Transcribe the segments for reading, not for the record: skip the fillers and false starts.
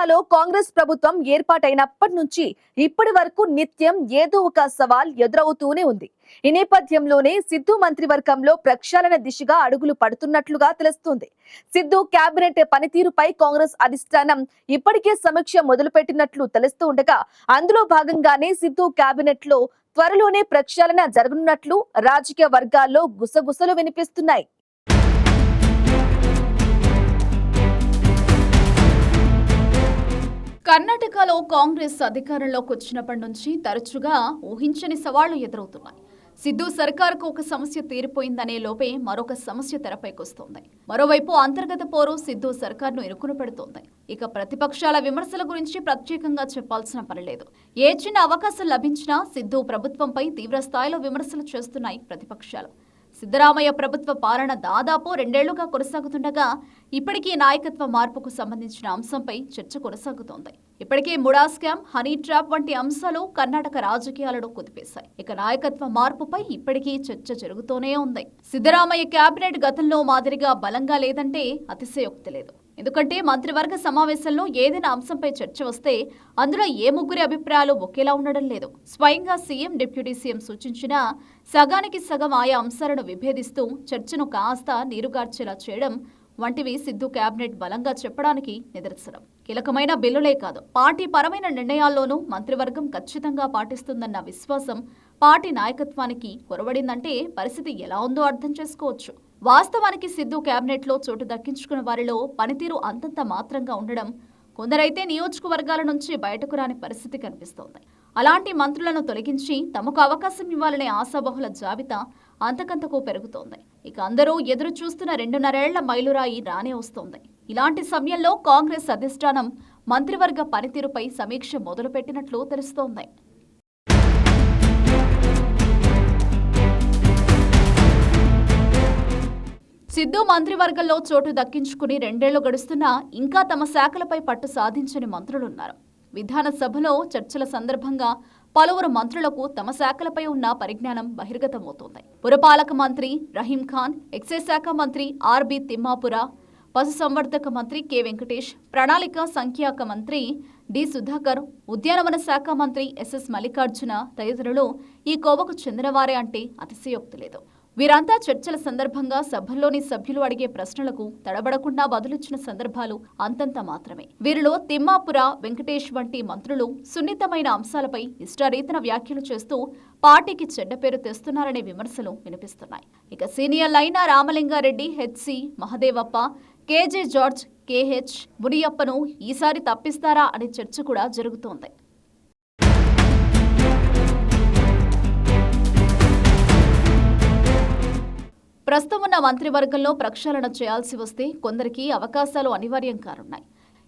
తెలంగాణలో కాంగ్రెస్ ప్రభుత్వం ఏర్పాటైనప్పటి నుంచి ఇప్పటి వరకు నిత్యం ఏదో ఒక సవాల్ ఎదురవుతూనే ఉంది. ఈ నేపథ్యంలోనే సిద్ధు మంత్రివర్గంలో ప్రక్షాళన దిశగా అడుగులు పడుతున్నట్లుగా తెలుస్తుంది. సిద్ధు కేబినెట్ పనితీరుపై కాంగ్రెస్ అధిష్టానం ఇప్పటికే సమీక్ష మొదలుపెట్టినట్లు తెలుస్తూ ఉండగా, అందులో భాగంగానే సిద్ధు కేబినెట్ లో త్వరలోనే ప్రక్షాళన జరగనున్నట్లు రాజకీయ వర్గాల్లో గుసగుసలు వినిపిస్తున్నాయి. కర్ణాటకలో కాంగ్రెస్ అధికారంలోకి వచ్చినప్పటి నుంచి తరచుగా ఊహించని సవాళ్లు ఎదురవుతున్నాయి. సిద్ధు సర్కార్కు ఒక సమస్య తీరిపోయిందనే లోపే మరొక సమస్య తెరపైకొస్తోంది. మరోవైపు అంతర్గత పోరు సిద్ధు సర్కార్ను ఇరుకున పెడుతోంది. ఇక ప్రతిపక్షాల విమర్శల గురించి ప్రత్యేకంగా చెప్పాల్సిన పనిలేదు. ఏ చిన్న అవకాశం లభించినా సిద్ధు ప్రభుత్వంపై తీవ్ర స్థాయిలో విమర్శలు చేస్తున్నాయి ప్రతిపక్షాలు. సిద్ధరామయ్య ప్రభుత్వ పాలన దాదాపు 2 ఏళ్లుగా కొనసాగుతుండగా ఇప్పటికీ నాయకత్వ మార్పుకు సంబంధించిన అంశంపై చర్చ కొనసాగుతోంది. ఇప్పటికే ముడా స్కామ్, హనీ ట్రాప్ వంటి అంశాలు కర్ణాటక రాజకీయాలను కుదిపేశాయి. ఇక నాయకత్వ మార్పుపై ఇప్పటికీ చర్చ జరుగుతూనే ఉంది. సిద్ధరామయ్య కేబినెట్ గతంలో మాదిరిగా బలంగా లేదంటే అతిశయోక్తి లేదు. ఎందుకంటే మంత్రివర్గ సమావేశంలో ఏదైనా అంశంపై చర్చ వస్తే అందులో ఏ ముగ్గురి అభిప్రాయాలు ఒకేలా ఉండడం లేదు. స్వయంగా సీఎం, డిప్యూటీ సీఎం సూచించిన సగానికి సగం ఆయా అంశాలను విభేదిస్తూ చర్చను కాస్త నీరుగార్చేలా చేయడం వంటివి సిద్ధు కేబినెట్ బలంగా చెప్పడానికి నిదర్శనం. కీలకమైన బిల్లులే కాదు, పార్టీ పరమైన నిర్ణయాల్లోనూ మంత్రివర్గం ఖచ్చితంగా పాటిస్తుందన్న విశ్వాసం పార్టీ నాయకత్వానికి కొరవడిందంటే పరిస్థితి ఎలా ఉందో అర్థం చేసుకోవచ్చు. వాస్తవానికి సిద్ధు కేబినెట్లో చోటు దక్కించుకున్న వారిలో పనితీరు అంతంత మాత్రంగా ఉండడం, కొందరైతే నియోజకవర్గాల నుంచి బయటకు రాని పరిస్థితి కనిపిస్తోంది. అలాంటి మంత్రులను తొలగించి తమకు అవకాశం ఇవ్వాలనే ఆశాబహుల జాబితా అంతకంతకు పెరుగుతోంది. ఇక అందరూ ఎదురు చూస్తున్న 2.5 ఏళ్ల మైలురాయి రానే వస్తోంది. ఇలాంటి సమయంలో కాంగ్రెస్ అధిష్టానం మంత్రివర్గ పనితీరుపై సమీక్ష మొదలుపెట్టినట్లు తెలుస్తోంది. సిద్ధు మంత్రివర్గంలో చోటు దక్కించుకుని 2 ఏళ్లు గడుస్తున్నా ఇంకా తమ శాఖలపై పట్టు సాధించని మంత్రులున్నారు. విధానసభలో చర్చల సందర్భంగా పలువురు మంత్రులకు తమ శాఖలపై ఉన్న పరిజ్ఞానం బహిర్గతమవుతోంది. పురపాలక మంత్రి రహీం ఖాన్, ఎక్సైజ్ శాఖ మంత్రి ఆర్బి తిమ్మాపుర, పశుసంవర్ధక మంత్రి కె వెంకటేష్, ప్రణాళిక సంఖ్యాక మంత్రి డి సుధాకర్, ఉద్యానవన శాఖ మంత్రి ఎస్ఎస్ మల్లికార్జున తదితరులు ఈ కోవకు చెందినవారే అంటే అతిశయోక్తి లేదు. వీరంతా చర్చల సందర్భంగా సభల్లోని సభ్యులు అడిగే ప్రశ్నలకు తడబడకుండా బదులిచ్చిన సందర్భాలు అంతంత మాత్రమే. వీరిలో తిమ్మాపుర, వెంకటేష్ వంటి మంత్రులు సున్నితమైన అంశాలపై ఇష్టారీతన వ్యాఖ్యలు చేస్తూ పార్టీకి చెడ్డ పేరు తెస్తున్నారనే విమర్శలు వినిపిస్తున్నాయి. ఇక సీనియర్లైన Ramalinga Reddy, HC Mahadevappa, KJ George, KH మునియప్పను ఈసారి తప్పిస్తారా అనే చర్చ కూడా జరుగుతోంది. ప్రస్తుతం ఉన్న మంత్రివర్గంలో ప్రక్షాళన చేయాల్సి వస్తే కొందరికి అవకాశాలు అనివార్యం కానున్నాయి.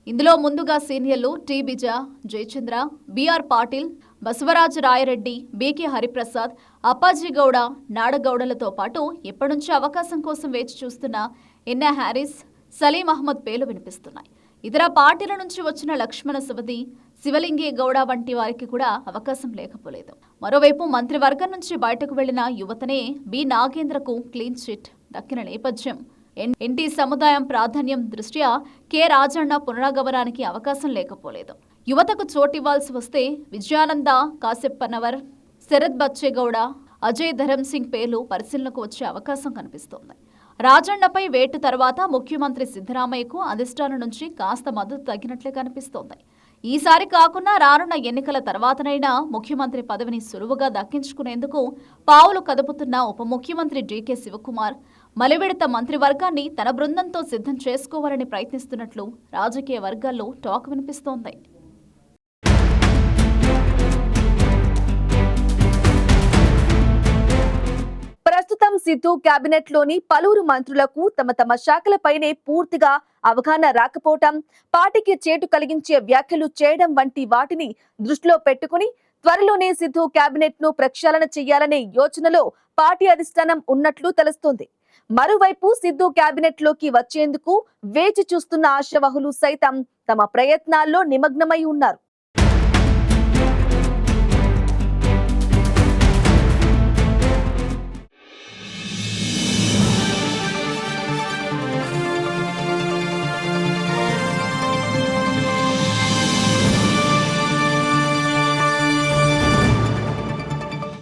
ఇందులో ముందుగా సీనియర్లు టి బిజా, జయచంద్ర, బిఆర్ పాటిల్, బసవరాజ రాయరెడ్డి, బికే హరిప్రసాద్, అప్పాజీగౌడ, నాడగౌడలతో పాటు ఎప్పటి నుంచో అవకాశం కోసం వేచి చూస్తున్న ఎన్ఏ హ్యారిస్, సలీం అహ్మద్ పేర్లు వినిపిస్తున్నాయి. ఇతర పార్టీల నుంచి వచ్చిన లక్ష్మణ సవది, శివలింగే గౌడ వంటి వారికి కూడా అవకాశం లేకపోలేదు. మరోవైపు మంత్రివర్గం నుంచి బయటకు వెళ్లిన యువతనే బి నాగేంద్రకు క్లీన్ చిట్ దక్కిన నేపథ్యం, ఎన్టీ సముదాయం ప్రాధాన్యం దృష్ట్యా కె రాజన్న పునరాగమనానికి అవకాశం లేకపోలేదు. యువతకు చోటివ్వాల్సి వస్తే విజయానంద, కాశెప్పన్నవర్, శరత్ బచ్చేగౌడ, అజయ్ ధరం సింగ్ పేర్లు పరిశీలనకు వచ్చే అవకాశం కనిపిస్తోంది. రాజన్నపై వేటు తర్వాత ముఖ్యమంత్రి సిద్ధరామయ్యకు అధిష్టానం నుంచి కాస్త మద్దతు తగ్గినట్లే కనిపిస్తోంది. ఈసారి కాకుండా రానున్న ఎన్నికల తర్వాతనైనా ముఖ్యమంత్రి పదవిని సులువుగా దక్కించుకునేందుకు పావులు కదుపుతున్న ఉప ముఖ్యమంత్రి డీకే శివకుమార్ మలివిడత మంత్రివర్గాన్ని తన బృందంతో సిద్ధం చేసుకోవాలని ప్రయత్నిస్తున్నట్లు రాజకీయ వర్గాల్లో టాక్ వినిపిస్తోంది. ప్రస్తుతం సిద్ధు కేబినెట్ లోని పలువురు మంత్రులకు తమ శాఖలపైనే పూర్తిగా అవగాహన రాకపోవటం, పార్టీకి చేటు కలిగించే వ్యాఖ్యలు చేయడం వంటి వాటిని దృష్టిలో పెట్టుకుని త్వరలోనే సిద్ధు కేబినెట్ ను ప్రక్షాళన చేయాలనే యోచనలో పార్టీ అధిష్టానం ఉన్నట్లు తెలుస్తోంది. మరోవైపు సిద్ధు కేబినెట్ లోకి వచ్చేందుకు వేచి చూస్తున్న ఆశావహులు సైతం తమ ప్రయత్నాల్లో నిమగ్నమై ఉన్నారు.